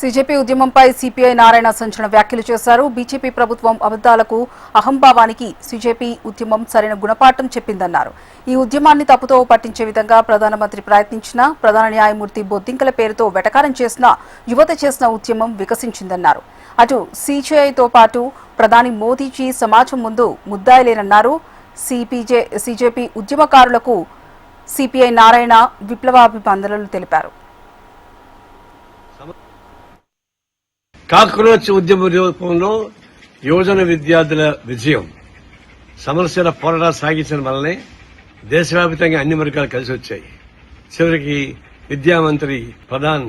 CJP ఉద్యమంపై CPI Narayana సంచలన వ్యాఖ్యలు చేశారు. బీజేపీ ప్రభుత్వం అబద్దాలకు, అహంభావానికి సీజేపీ ఉద్యమం సరైన గుణపాఠం చెప్పిందన్నారు. ఈ ఉద్యమాన్ని తప్పుతో పట్టించే విధంగా ప్రధానమంత్రి ప్రయత్నించినా, ప్రధాన న్యాయమూర్తి బొద్దింకల పేరుతో వెటకారం చేసిన యువత చేసిన ఉద్యమం వికసించిందన్నారు. అటు సీజేఐతో పాటు ప్రధాని మోదీజీ సమాజం ముందు ముద్దాయలేనన్నారు. సీజేపీ ఉద్యమకారులకు సిపిఐ నారాయణ విప్లవాభివందనలు తెలిపారు. కాక్రోచ్ ఉద్యమ రూపంలో యువజన విద్యార్థుల విజయం, సమస్యల పోరాటాలు సాగించడం వల్లనే దేశవ్యాప్తంగా అన్ని వర్గాలు కలిసి వచ్చాయి. చివరికి విద్యామంత్రి ప్రధాన్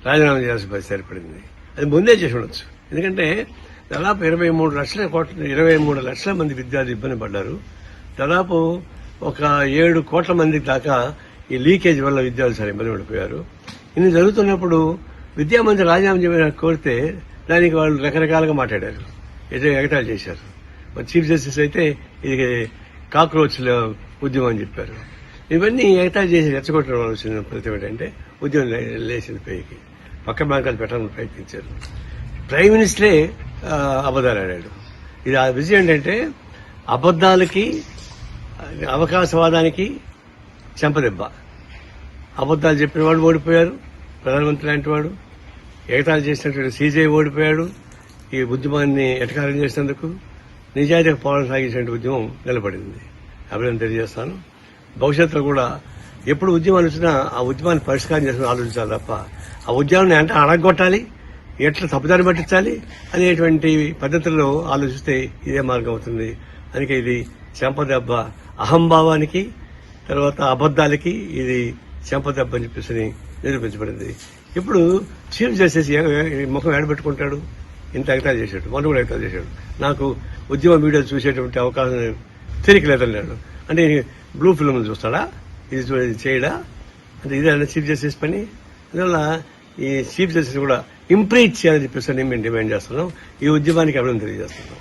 రాజీనామా చేయాల్సిన పరిస్థితి ఏర్పడింది. అది ముందే చేసి ఉండొచ్చు. ఎందుకంటే దాదాపు 23 లక్షల మంది విద్యార్థులు ఇబ్బంది పడ్డారు. దాదాపు ఒక 7 కోట్ల మంది దాకా ఈ లీకేజ్ వల్ల విద్యార్థులు చాలా ఇబ్బంది పడిపోయారు. ఇన్ని జరుగుతున్నప్పుడు విద్యామంత్రి రాజీనామా చేయమని కోరితే దానికి వాళ్ళు రకరకాలుగా మాట్లాడారు, ఏదో ఎగతాళి చేశారు. మరి చీఫ్ జస్టిస్ అయితే ఇది కాక్రోచ్ల ఉద్యమం అని చెప్పారు. ఇవన్నీ ఎగతాళి చేసి రెచ్చగొట్టడం వచ్చిన ప్రతి అంటే ఉద్యమం లేచిన పైకి పక్క బ్యాంకాలు పెట్టాలని ప్రయత్నించారు. ప్రైమ్ మినిస్టరే అబద్దాలు ఆడాడు. ఇది ఆ విజయం ఏంటంటే అబద్దాలకి, అవకాశవాదానికి చెంపదెబ్బ. అబద్దాలు చెప్పిన వాడు ఓడిపోయారు, ప్రధానమంత్రి లాంటి వాడు. ఎగతాళి చేసినటువంటి సీజే ఓడిపోయాడు. ఈ ఉద్యమాన్ని ఎటకారం చేసినందుకు నిజాయితీగా పోరాటం సాగించిన ఉద్యమం నిలబడింది. అభినందన తెలియజేస్తాను. భవిష్యత్తులో కూడా ఎప్పుడు ఉద్యమాలు వచ్చినా ఆ ఉద్యమాన్ని పరిష్కారం చేసుకుని ఆలోచించాలి తప్ప ఆ ఉద్యమాన్ని అంటే అడగొట్టాలి, ఎట్లా తప్పుదారి పట్టించాలి అనేటువంటి పద్ధతుల్లో ఆలోచిస్తే ఇదే మార్గం అవుతుంది. అందుకే ఇది చెంపదెబ్బ అహంభావానికి, తర్వాత అబద్దాలకి ఇది చెంపదెబ్బ అని చెప్పేసి నిరూపించబడింది. ఇప్పుడు చీఫ్ జస్టిస్ ముఖం ఏడబెట్టుకుంటాడు. ఇంత ఎగతాళి చేశాడు, మొన్న కూడా ఎగతాళి చేశాడు. నాకు ఉద్యమ వీడియోలు చూసేటువంటి అవకాశం తిరిగి లేదన్నాడు. అంటే బ్లూ ఫిల్మ్ చూస్తాడా? ఇది చేయడా? అంటే ఇదే చీఫ్ జస్టిస్ పని. అందువల్ల ఈ చీఫ్ జస్టిస్ కూడా ఇంప్రీచ్ చేయాలని చెప్పేసి మేము డిమాండ్ చేస్తున్నాం. ఈ ఉద్యమానికి అభివృద్ధి తెలియజేస్తున్నాం.